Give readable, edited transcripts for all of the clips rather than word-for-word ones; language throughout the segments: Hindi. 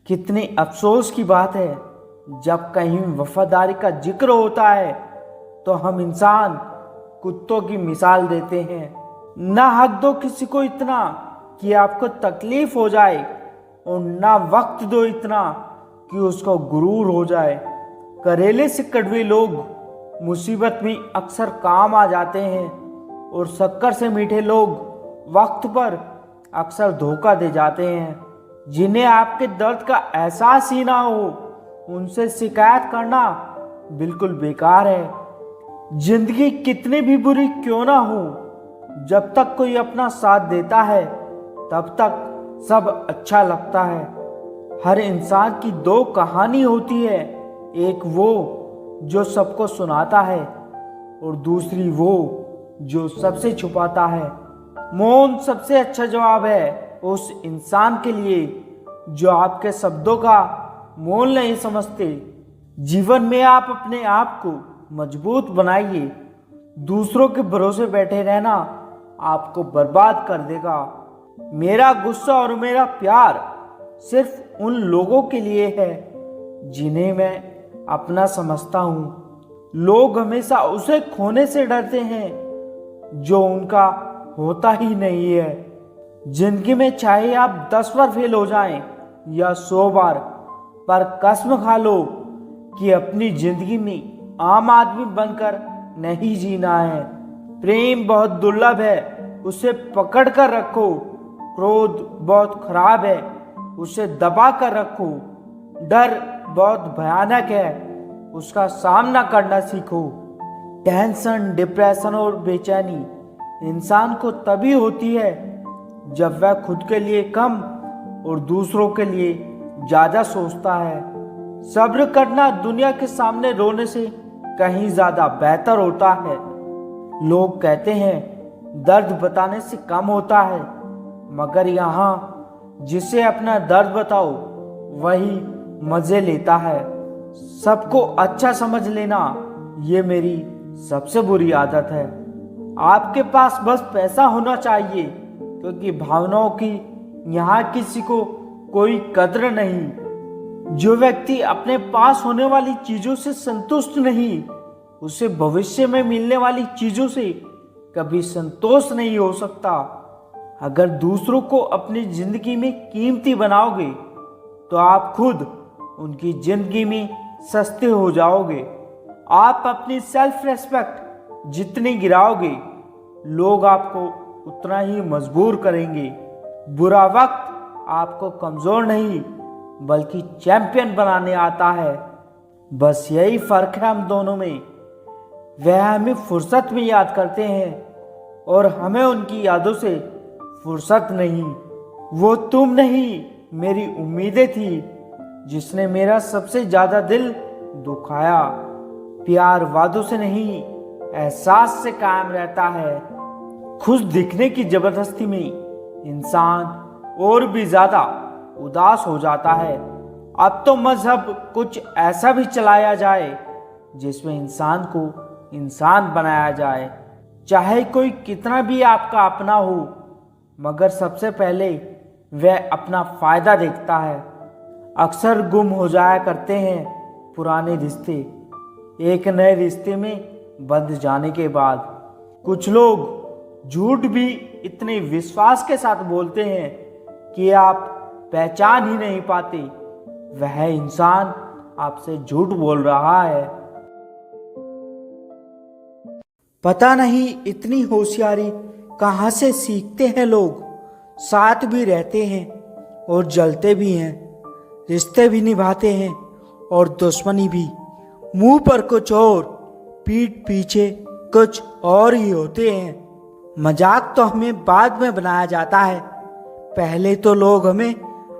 कितने अफसोस की बात है, जब कहीं वफादारी का जिक्र होता है तो हम इंसान कुत्तों की मिसाल देते हैं। ना हक दो किसी को इतना कि आपको तकलीफ हो जाए, और ना वक्त दो इतना कि उसको गुरूर हो जाए। करेले से कड़वे लोग मुसीबत में अक्सर काम आ जाते हैं, और शक्कर से मीठे लोग वक्त पर अक्सर धोखा दे जाते हैं। जिन्हें आपके दर्द का एहसास ही ना हो, उनसे शिकायत करना बिल्कुल बेकार है। जिंदगी कितनी भी बुरी क्यों ना हो, जब तक कोई अपना साथ देता है तब तक सब अच्छा लगता है। हर इंसान की दो कहानी होती है, एक वो जो सबको सुनाता है, और दूसरी वो जो सबसे छुपाता है। मौन सबसे अच्छा जवाब है उस इंसान के लिए जो आपके शब्दों का मोल नहीं समझते। जीवन में आप अपने आप को मजबूत बनाइए। दूसरों के भरोसे बैठे रहना आपको बर्बाद कर देगा। मेरा गुस्सा और मेरा प्यार सिर्फ उन लोगों के लिए है जिन्हें मैं अपना समझता हूँ। लोग हमेशा उसे खोने से डरते हैं जो उनका होता ही नहीं है। जिंदगी में चाहे आप 10 बार फेल हो जाएं या 100 बार, पर कसम खा लो कि अपनी जिंदगी में आम आदमी बनकर नहीं जीना है। प्रेम बहुत दुर्लभ है, उसे पकड़ कर रखो। क्रोध बहुत खराब है, उसे दबा कर रखो। डर बहुत भयानक है, उसका सामना करना सीखो। टेंशन, डिप्रेशन और बेचैनी इंसान को तभी होती है जब वह खुद के लिए कम और दूसरों के लिए ज्यादा सोचता है। सब्र करना दुनिया के सामने रोने से कहीं ज्यादा बेहतर होता है। लोग कहते हैं दर्द बताने से कम होता है, मगर यहाँ जिसे अपना दर्द बताओ वही मजे लेता है। सबको अच्छा समझ लेना ये मेरी सबसे बुरी आदत है। आपके पास बस पैसा होना चाहिए, क्योंकि भावनाओं की यहाँ किसी को कोई कद्र नहीं। जो व्यक्ति अपने पास होने वाली चीजों से संतुष्ट नहीं, उसे भविष्य में मिलने वाली चीजों से कभी संतोष नहीं हो सकता। अगर दूसरों को अपनी जिंदगी में कीमती बनाओगे तो आप खुद उनकी जिंदगी में सस्ते हो जाओगे। आप अपनी सेल्फ रेस्पेक्ट जितनी गिराओगे, लोग आपको उतना ही मजबूर करेंगे। बुरा वक्त आपको कमजोर नहीं बल्कि चैंपियन बनाने आता है। बस यही फर्क है हम दोनों में। वह हमें फुर्सत में याद करते हैं और हमें उनकी यादों से फुर्सत नहीं। वो तुम नहीं, मेरी उम्मीदें थी जिसने मेरा सबसे ज्यादा दिल दुखाया। प्यार वादों से नहीं, एहसास से कायम रहता है। खुश दिखने की जबरदस्ती में इंसान और भी ज्यादा उदास हो जाता है। अब तो मजहब कुछ ऐसा भी चलाया जाए जिसमें इंसान को इंसान बनाया जाए। चाहे कोई कितना भी आपका अपना हो, मगर सबसे पहले वह अपना फायदा देखता है। अक्सर गुम हो जाया करते हैं पुराने रिश्ते एक नए रिश्ते में बंध जाने के बाद। कुछ लोग झूठ भी इतने विश्वास के साथ बोलते हैं कि आप पहचान ही नहीं पाते वह इंसान आपसे झूठ बोल रहा है। पता नहीं इतनी होशियारी कहाँ से सीखते हैं लोग। साथ भी रहते हैं और जलते भी हैं, रिश्ते भी निभाते हैं और दुश्मनी भी। मुंह पर कुछ और, पीठ पीछे कुछ और ही होते हैं। मजाक तो हमें बाद में बनाया जाता है, पहले तो लोग हमें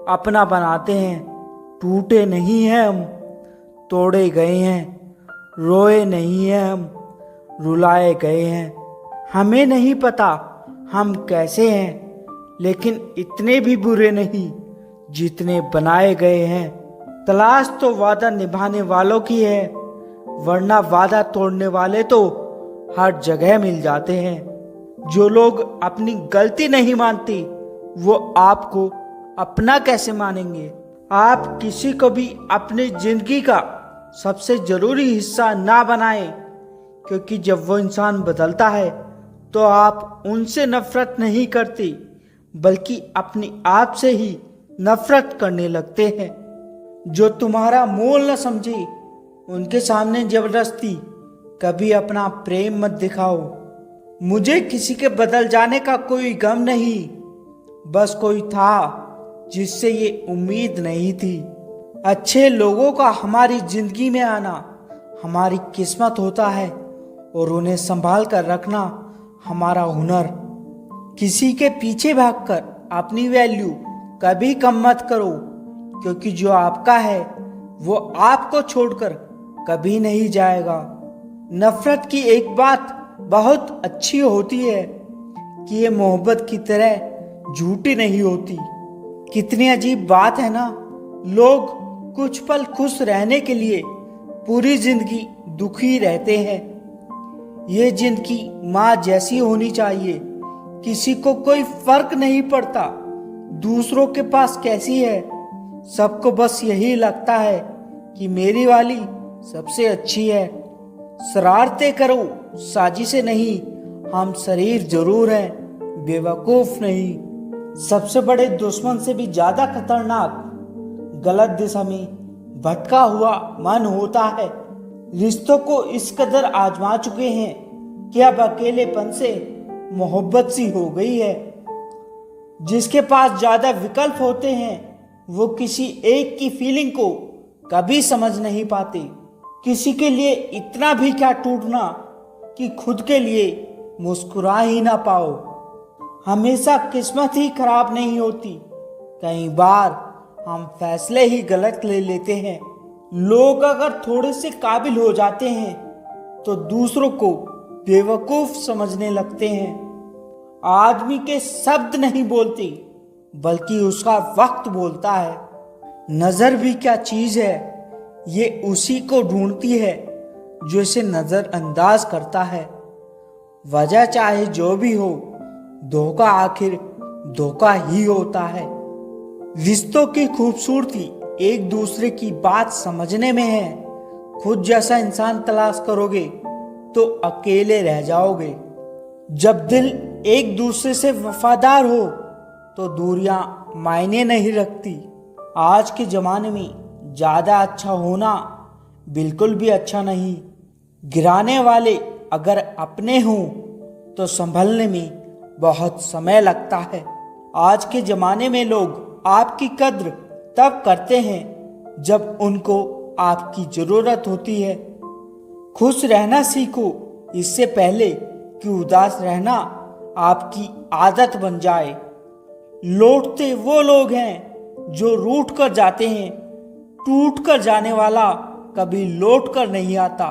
अपना बनाते हैं। टूटे नहीं हैं हम, तोड़े गए हैं। रोए नहीं हैं हम, रुलाए गए हैं। हमें नहीं पता हम कैसे हैं, लेकिन इतने भी बुरे नहीं जितने बनाए गए हैं। तलाश तो वादा निभाने वालों की है, वरना वादा तोड़ने वाले तो हर जगह मिल जाते हैं। जो लोग अपनी गलती नहीं मानते वो आपको अपना कैसे मानेंगे। आप किसी को भी अपनी जिंदगी का सबसे जरूरी हिस्सा ना बनाएं, क्योंकि जब वो इंसान बदलता है तो आप उनसे नफरत नहीं करती, बल्कि अपने आप से ही नफरत करने लगते हैं। जो तुम्हारा मोल न समझे, उनके सामने जबरदस्ती कभी अपना प्रेम मत दिखाओ। मुझे किसी के बदल जाने का कोई गम नहीं, बस कोई था जिससे ये उम्मीद नहीं थी। अच्छे लोगों का हमारी जिंदगी में आना हमारी किस्मत होता है और उन्हें संभाल कर रखना हमारा हुनर। किसी के पीछे भागकर अपनी वैल्यू कभी कम मत करो, क्योंकि जो आपका है वो आपको छोड़कर कभी नहीं जाएगा। नफरत की एक बात बहुत अच्छी होती है कि ये मोहब्बत की तरह झूठी नहीं होती। कितनी अजीब बात है ना, लोग कुछ पल खुश रहने के लिए पूरी जिंदगी दुखी रहते हैं। ये जिंदगी माँ जैसी होनी चाहिए, किसी को कोई फर्क नहीं पड़ता दूसरों के पास कैसी है। सबको बस यही लगता है कि मेरी वाली सबसे अच्छी है। शरारतें करो, साजिशें नहीं, हम शरीफ जरूर हैं, बेवकूफ नहीं। सबसे बड़े दुश्मन से भी ज्यादा खतरनाक गलत दिशा में भटका हुआ मन होता है। रिश्तों को इस कदर आजमा चुके हैं कि अब अकेलेपन से मोहब्बत सी हो गई है। जिसके पास ज्यादा विकल्प होते हैं वो किसी एक की फीलिंग को कभी समझ नहीं पाते। किसी के लिए इतना भी क्या टूटना कि खुद के लिए मुस्कुरा ही ना पाओ। हमेशा किस्मत ही खराब नहीं होती, कई बार हम फैसले ही गलत ले लेते हैं। लोग अगर थोड़े से काबिल हो जाते हैं तो दूसरों को बेवकूफ समझने लगते हैं। आदमी के शब्द नहीं बोलते, बल्कि उसका वक्त बोलता है। नजर भी क्या चीज है, ये उसी को ढूंढती है जो इसे नजरअंदाज करता है। वजह चाहे जो भी हो, धोखा आखिर धोखा ही होता है। रिश्तों की खूबसूरती एक दूसरे की बात समझने में है। खुद जैसा इंसान तलाश करोगे तो अकेले रह जाओगे। जब दिल एक दूसरे से वफादार हो तो दूरियां मायने नहीं रखती। आज के जमाने में ज्यादा अच्छा होना बिल्कुल भी अच्छा नहीं। गिराने वाले अगर अपने हों तो संभलने में बहुत समय लगता है। आज के जमाने में लोग आपकी कद्र तब करते हैं जब उनको आपकी जरूरत होती है। खुश रहना सीखो, इससे पहले कि उदास रहना आपकी आदत बन जाए। लौटते वो लोग हैं जो रूठ कर जाते हैं, टूट कर जाने वाला कभी लौट कर नहीं आता।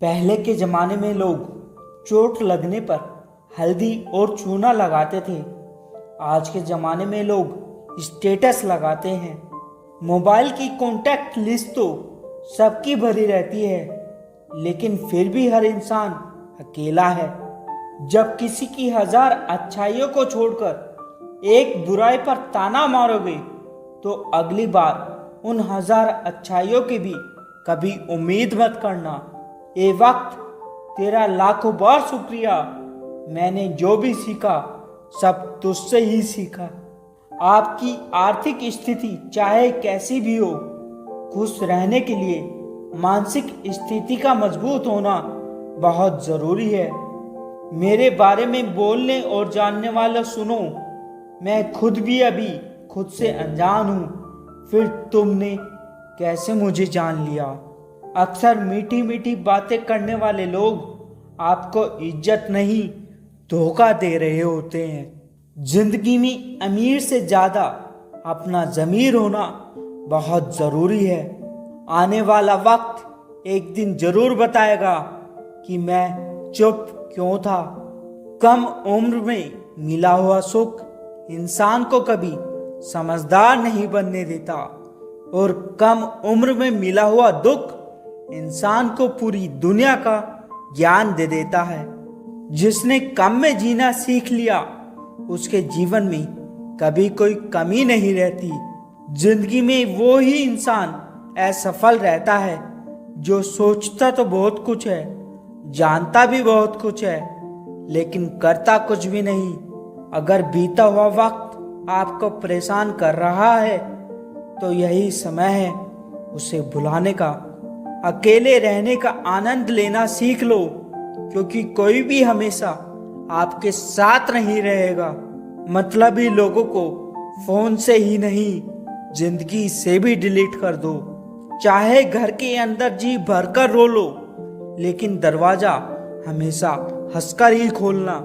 पहले के जमाने में लोग चोट लगने पर हल्दी और चूना लगाते थे। आज के जमाने में लोग स्टेटस लगाते हैं। मोबाइल की कॉन्टैक्ट लिस्ट तो सबकी भरी रहती है, लेकिन फिर भी हर इंसान अकेला है। जब किसी की 1000 अच्छाइयों को छोड़कर एक बुराई पर ताना मारोगे तो अगली बार उन 1000 अच्छाइयों की भी कभी उम्मीद मत करना। ए वक्त, तेरा लाखों बार शुक्रिया। मैंने जो भी सीखा सब तुझसे ही सीखा। आपकी आर्थिक स्थिति चाहे कैसी भी हो, खुश रहने के लिए मानसिक स्थिति का मजबूत होना बहुत जरूरी है। मेरे बारे में बोलने और जानने वाला सुनो, मैं खुद भी अभी खुद से अनजान हूँ, फिर तुमने कैसे मुझे जान लिया। अक्सर मीठी मीठी बातें करने वाले लोग आपको इज्जत नहीं धोखा दे रहे होते हैं। जिंदगी में अमीर से ज्यादा अपना ज़मीर होना बहुत जरूरी है। आने वाला वक्त एक दिन जरूर बताएगा कि मैं चुप क्यों था। कम उम्र में मिला हुआ सुख इंसान को कभी समझदार नहीं बनने देता, और कम उम्र में मिला हुआ दुख इंसान को पूरी दुनिया का ज्ञान दे देता है। जिसने कम में जीना सीख लिया, उसके जीवन में कभी कोई कमी नहीं रहती। जिंदगी में वो ही इंसान असफल रहता है जो सोचता तो बहुत कुछ है, जानता भी बहुत कुछ है, लेकिन करता कुछ भी नहीं। अगर बीता हुआ वक्त आपको परेशान कर रहा है तो यही समय है उसे भुलाने का। अकेले रहने का आनंद लेना सीख लो, क्योंकि कोई भी हमेशा आपके साथ नहीं रहेगा। मतलबी लोगों को फोन से ही नहीं, जिंदगी से भी डिलीट कर दो। चाहे घर के अंदर जी भरकर रो लो, लेकिन दरवाजा हमेशा हंसकर ही खोलना।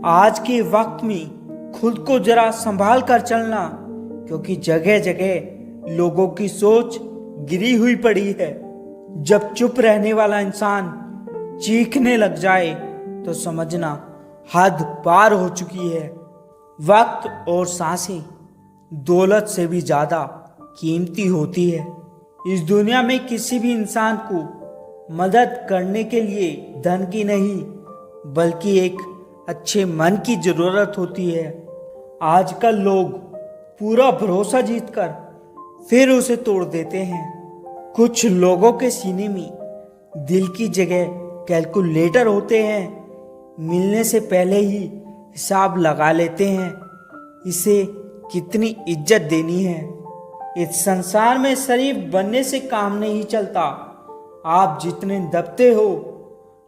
आज के वक्त में खुद को जरा संभाल कर चलना, क्योंकि जगह जगह लोगों की सोच गिरी हुई पड़ी है। जब चुप रहने वाला इंसान चीखने लग जाए तो समझना हद पार हो चुकी है। वक्त और सांसें दौलत से भी ज्यादा कीमती होती है। इस दुनिया में किसी भी इंसान को मदद करने के लिए धन की नहीं, बल्कि एक अच्छे मन की जरूरत होती है। आजकल लोग पूरा भरोसा जीतकर फिर उसे तोड़ देते हैं। कुछ लोगों के सीने में दिल की जगह कैलकुलेटर होते हैं, मिलने से पहले ही हिसाब लगा लेते हैं इसे कितनी इज्जत देनी है। इस संसार में शरीफ बनने से काम नहीं चलता। आप जितने दबते हो,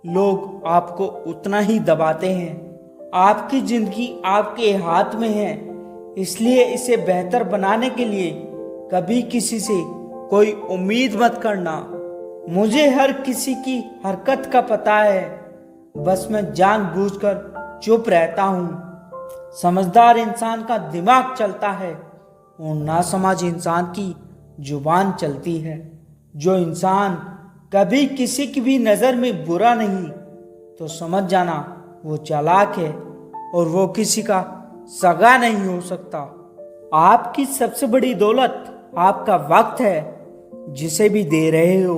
लोग आपको उतना ही दबाते हैं। आपकी जिंदगी आपके हाथ में है, इसलिए इसे बेहतर बनाने के लिए कभी किसी से कोई उम्मीद मत करना। मुझे हर किसी की हरकत का पता है, बस मैं जानबूझकर चुप रहता हूँ। समझदार इंसान का दिमाग चलता है और नासमझ इंसान की जुबान चलती है। जो इंसान कभी किसी की भी नज़र में बुरा नहीं, तो समझ जाना वो चालाक है और वो किसी का सगा नहीं हो सकता। आपकी सबसे बड़ी दौलत आपका वक्त है। जिसे भी दे रहे हो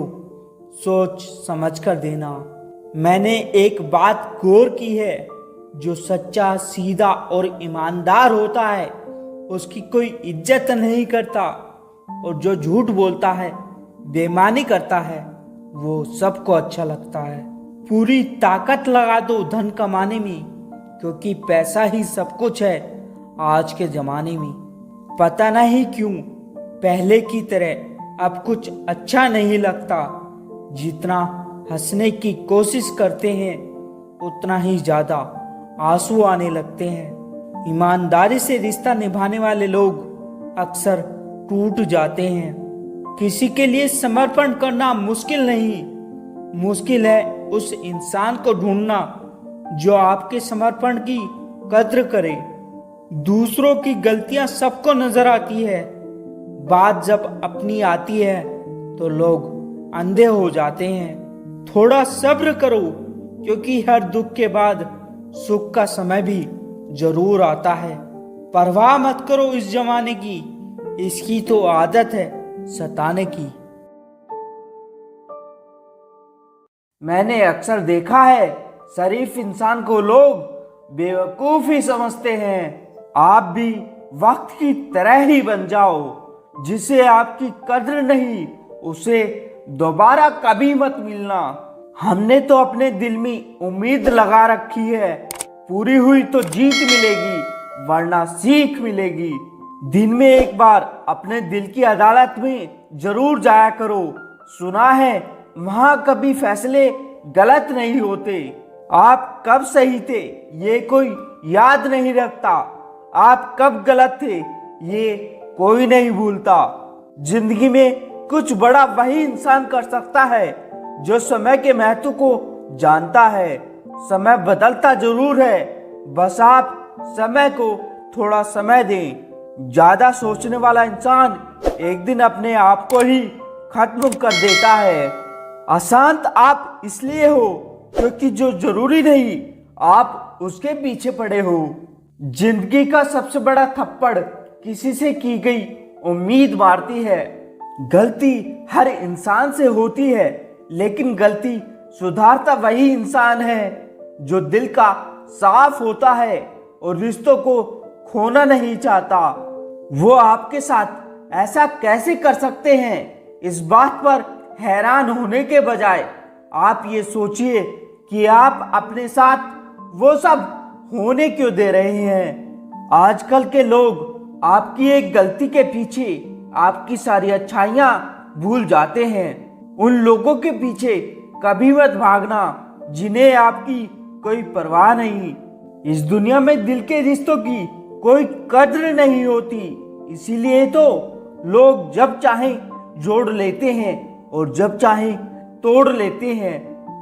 सोच समझ कर देना। मैंने एक बात गौर की है, जो सच्चा, सीधा और ईमानदार होता है उसकी कोई इज्जत नहीं करता, और जो झूठ बोलता है, बेईमानी करता है, वो सबको अच्छा लगता है। पूरी ताकत लगा दो धन कमाने में, क्योंकि पैसा ही सब कुछ है आज के जमाने में। पता नहीं क्यों पहले की तरह अब कुछ अच्छा नहीं लगता। जितना हंसने की कोशिश करते हैं उतना ही ज्यादा आंसू आने लगते हैं। ईमानदारी से रिश्ता निभाने वाले लोग अक्सर टूट जाते हैं। किसी के लिए समर्पण करना मुश्किल नहीं, मुश्किल है उस इंसान को ढूंढना जो आपके समर्पण की कद्र करे। दूसरों की गलतियां सबको नजर आती है, बात जब अपनी आती है तो लोग अंधे हो जाते हैं। थोड़ा सब्र करो, क्योंकि हर दुख के बाद सुख का समय भी जरूर आता है। परवाह मत करो इस जमाने की, इसकी तो आदत है सताने की। मैंने अक्सर देखा है शरीफ इंसान को लोग बेवकूफ ही समझते हैं। आप भी वक्त की तरह ही बन जाओ। जिसे आपकी कद्र नहीं उसे दोबारा कभी मत मिलना। हमने तो अपने दिल में उम्मीद लगा रखी है, पूरी हुई तो जीत मिलेगी वरना सीख मिलेगी। दिन में एक बार अपने दिल की अदालत में जरूर जाया करो। सुना है वहां कभी फैसले गलत नहीं होते। आप कब सही थे ये कोई याद नहीं रखता, आप कब गलत थे ये कोई नहीं भूलता। जिंदगी में कुछ बड़ा वही इंसान कर सकता है जो समय के महत्व को जानता है। समय बदलता जरूर है, बस आप समय को थोड़ा समय दें। ज्यादा सोचने वाला इंसान एक दिन अपने आप को ही खत्म कर देता है। अशांत आप इसलिए हो क्योंकि जो जरूरी नहीं आप उसके पीछे पड़े हो। जिंदगी का सबसे बड़ा थप्पड़ किसी से की गई उम्मीद मारती है। गलती हर इंसान से होती है, लेकिन गलती सुधारता वही इंसान है जो दिल का साफ होता है और रिश्तों को खोना नहीं चाहता। वो आपके साथ ऐसा कैसे कर सकते हैं, इस बात पर हैरान होने के बजाय आप ये सोचिए कि आप अपने साथ वो सब होने क्यों दे रहे हैं। आजकल के लोग आपकी एक गलती के पीछे आपकी सारी अच्छाइयां भूल जाते हैं। उन लोगों के पीछे कभी मत भागना जिन्हें आपकी कोई परवाह नहीं। इस दुनिया में दिल के रिश्तों की कोई कद्र नहीं होती, इसीलिए तो लोग जब चाहे जोड़ लेते हैं और जब चाहे तोड़ लेते हैं।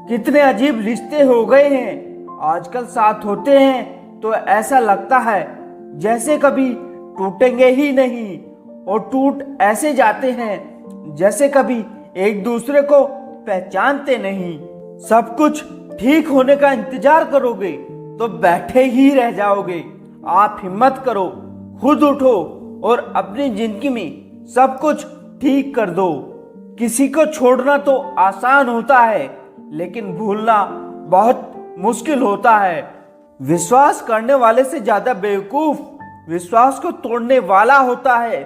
कितने अजीब रिश्ते हो गए हैं आजकल, साथ होते हैं तो ऐसा लगता है जैसे कभी टूटेंगे ही नहीं, और टूट ऐसे जाते हैं जैसे कभी एक दूसरे को पहचानते नहीं। सब कुछ ठीक होने का इंतजार करोगे तो बैठे ही रह जाओगे। आप हिम्मत करो, खुद उठो और अपनी जिंदगी में सब कुछ ठीक कर दो। किसी को छोड़ना तो आसान होता है, लेकिन भूलना बहुत मुश्किल होता है। विश्वास करने वाले से ज्यादा बेवकूफ विश्वास को तोड़ने वाला होता है,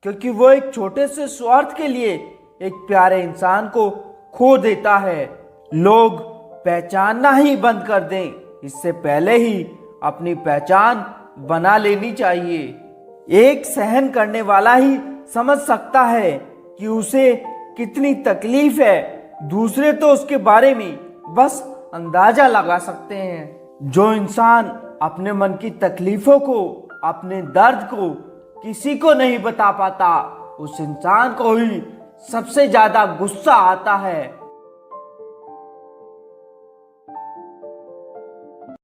क्योंकि वो एक छोटे से स्वार्थ के लिए एक प्यारे इंसान को खो देता है। लोग पहचानना ही बंद कर दें, इससे पहले ही अपनी पहचान बना लेनी चाहिए। एक सहन करने वाला ही समझ सकता है कि उसे कितनी तकलीफ है, दूसरे तो उसके बारे में बस अंदाजा लगा सकते हैं। जो इंसान अपने मन की तकलीफों को, अपने दर्द को किसी को नहीं बता पाता, उस इंसान को ही सबसे ज्यादा गुस्सा आता है।